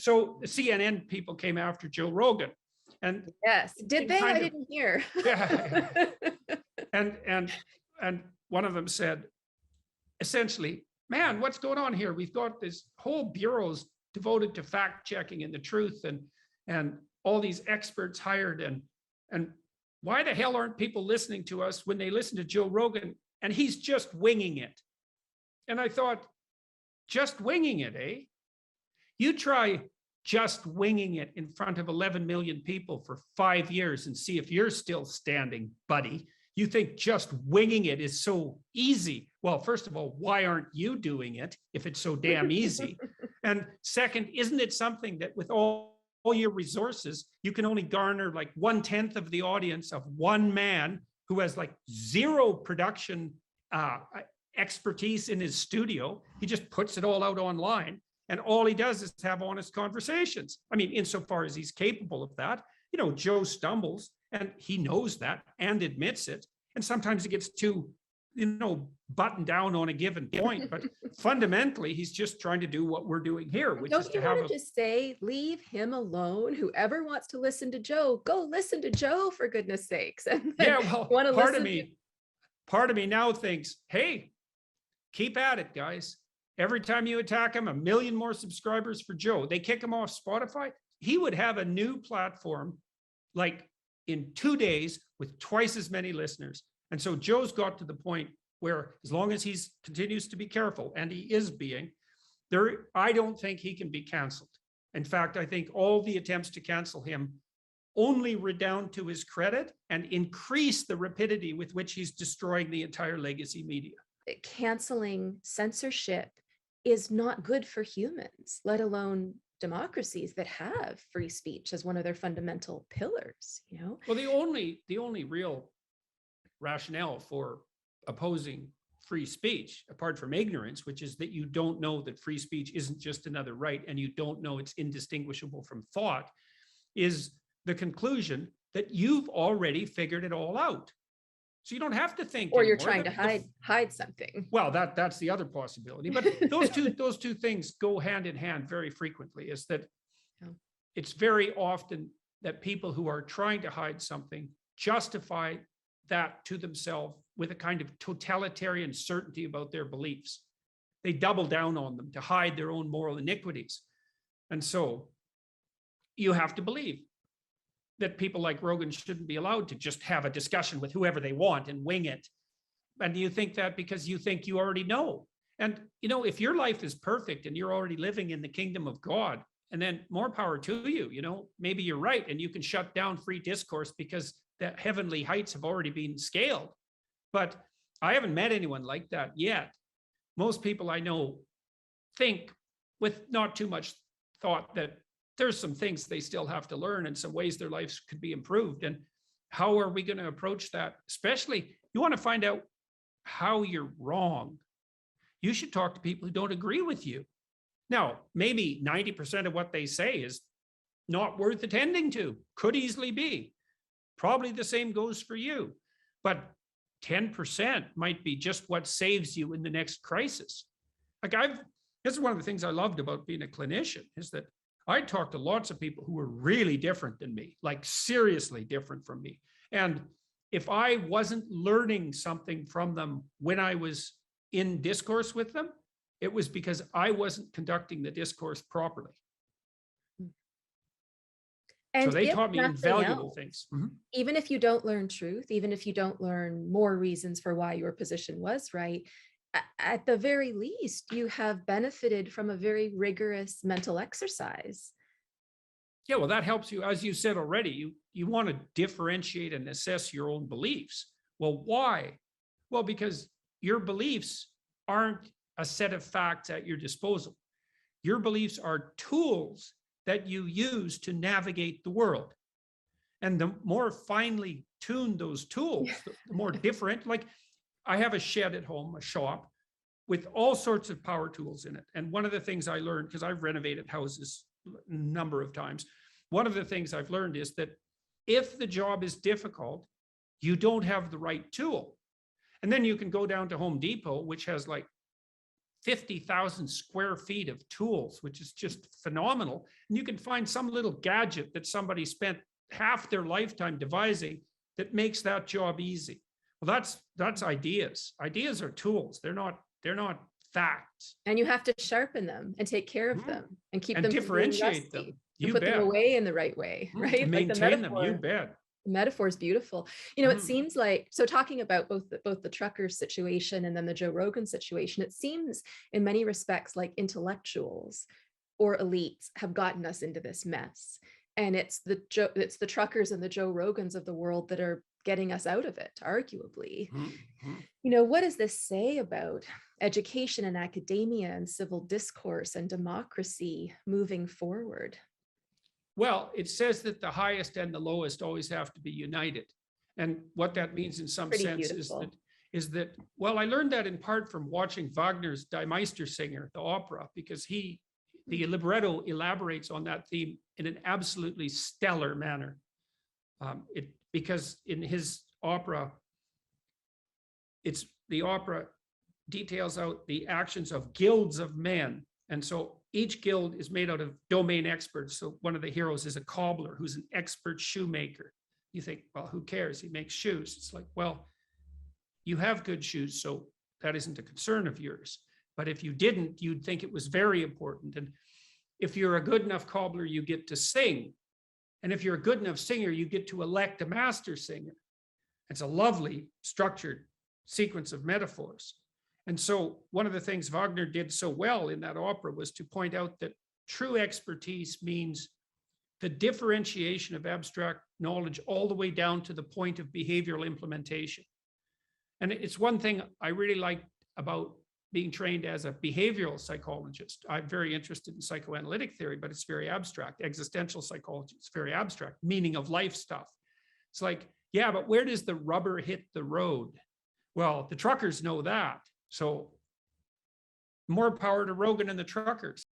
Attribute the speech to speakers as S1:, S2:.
S1: So the CNN people came after Joe Rogan. And
S2: yes, did they? I didn't hear.
S1: Yeah. And one of them said, essentially, man, what's going on here? We've got this whole bureaus devoted to fact checking and the truth, and all these experts hired, and why the hell aren't people listening to us when they listen to Joe Rogan and he's just winging it? And I thought, just winging it, eh? You try just winging it in front of 11 million people for 5 years and see if you're still standing, buddy. You think just winging it is so easy. Well, first of all, why aren't you doing it if it's so damn easy? And second, isn't it something that with all your resources, you can only garner like 1/10 of the audience of one man who has like zero production expertise in his studio. He just puts it all out online. And all he does is have honest conversations. I mean, insofar as he's capable of that. You know, Joe stumbles and he knows that and admits it. And sometimes he gets too, buttoned down on a given point. But fundamentally, he's just trying to do what we're doing here, which is to have
S2: Don't you want to just say, leave him alone? Whoever wants to listen to Joe, go listen to Joe, for goodness sakes. And
S1: yeah, well, part of me now thinks, hey, keep at it, guys. Every time you attack him, 1 million more subscribers for Joe. They kick him off Spotify. He would have a new platform like in 2 days with twice as many listeners. And so Joe's got to the point where, as long as he continues to be careful, and he is being, I don't think he can be canceled. In fact, I think all the attempts to cancel him only redound to his credit and increase the rapidity with which he's destroying the entire legacy media.
S2: Canceling censorship is not good for humans, let alone democracies that have free speech as one of their fundamental pillars,
S1: Well, the only real rationale for opposing free speech, apart from ignorance, which is that you don't know that free speech isn't just another right and you don't know it's indistinguishable from thought, is the conclusion that you've already figured it all out. So you don't have to think.
S2: Or you're trying to hide something.
S1: Well, that's the other possibility. But those two things go hand in hand very frequently. Is that it's very often that people who are trying to hide something justify that to themselves with a kind of totalitarian certainty about their beliefs. They double down on them to hide their own moral iniquities. And so you have to believe that people like Rogan shouldn't be allowed to just have a discussion with whoever they want and wing it. And you think that because you think you already know. And, if your life is perfect and you're already living in the kingdom of God, and then more power to you, maybe you're right. And you can shut down free discourse because the heavenly heights have already been scaled. But I haven't met anyone like that yet. Most people I know think with not too much thought that there's some things they still have to learn and some ways their lives could be improved. And how are we going to approach that? Especially, you want to find out how you're wrong. You should talk to people who don't agree with you. Now, maybe 90% of what they say is not worth attending to, could easily be. Probably the same goes for you. But 10% might be just what saves you in the next crisis. This is one of the things I loved about being a clinician, is that I talked to lots of people who were really different than me, like seriously different from me. And if I wasn't learning something from them when I was in discourse with them, it was because I wasn't conducting the discourse properly. And so they taught me invaluable things. Mm-hmm.
S2: Even if you don't learn truth, even if you don't learn more reasons for why your position was right, at the very least, you have benefited from a very rigorous mental exercise.
S1: Yeah, well, that helps you. As you said already, you want to differentiate and assess your own beliefs. Well, why? Well, because your beliefs aren't a set of facts at your disposal. Your beliefs are tools that you use to navigate the world. And the more finely tuned those tools, the more different. Like, I have a shed at home, a shop, with all sorts of power tools in it. And one of the things I learned, because I've renovated houses a number of times, one of the things I've learned is that if the job is difficult, you don't have the right tool. And then you can go down to Home Depot, which has like 50,000 square feet of tools, which is just phenomenal. And you can find some little gadget that somebody spent half their lifetime devising that makes that job easy. Well, that's ideas. Ideas are tools. They're not facts.
S2: And you have to sharpen them and take care of
S1: Mhm.
S2: them and keep
S1: And
S2: them from being
S1: differentiate
S2: rusty,
S1: them.
S2: and
S1: You
S2: put them
S1: bet.
S2: away in the right way,
S1: Mm,
S2: right?
S1: and
S2: Like the
S1: maintain them. You
S2: metaphor.
S1: bet.
S2: Metaphor is beautiful. You know, it
S1: Mhm.
S2: seems like, so talking about both the trucker situation and then the Joe Rogan situation, it seems in many respects like intellectuals or elites have gotten us into this mess. And it's the truckers and the Joe Rogans of the world that are getting us out of it, arguably.
S1: Mhm.
S2: You know, what does this say about education and academia and civil discourse and democracy moving forward?
S1: Well, it says that the highest and the lowest always have to be united. And what that means in some
S2: Pretty
S1: sense
S2: beautiful.
S1: is that, well, I learned that in part from watching Wagner's Die Meistersinger, the opera, because the libretto elaborates on that theme in an absolutely stellar manner. Because in his opera, the opera details out the actions of guilds of men. And so each guild is made out of domain experts. So one of the heroes is a cobbler who's an expert shoemaker. You think, well, who cares? He makes shoes. It's like, well, you have good shoes, so that isn't a concern of yours. But if you didn't, you'd think it was very important. And if you're a good enough cobbler, you get to sing. And if you're a good enough singer, you get to elect a master singer. It's a lovely structured sequence of metaphors. And so one of the things Wagner did so well in that opera was to point out that true expertise means the differentiation of abstract knowledge all the way down to the point of behavioral implementation. And it's one thing I really like about being trained as a behavioral psychologist. I'm very interested in psychoanalytic theory, but it's very abstract. Existential psychology, it's very abstract, meaning of life stuff. It's like, yeah, but where does the rubber hit the road? Well, the truckers know that. So more power to Rogan and the truckers.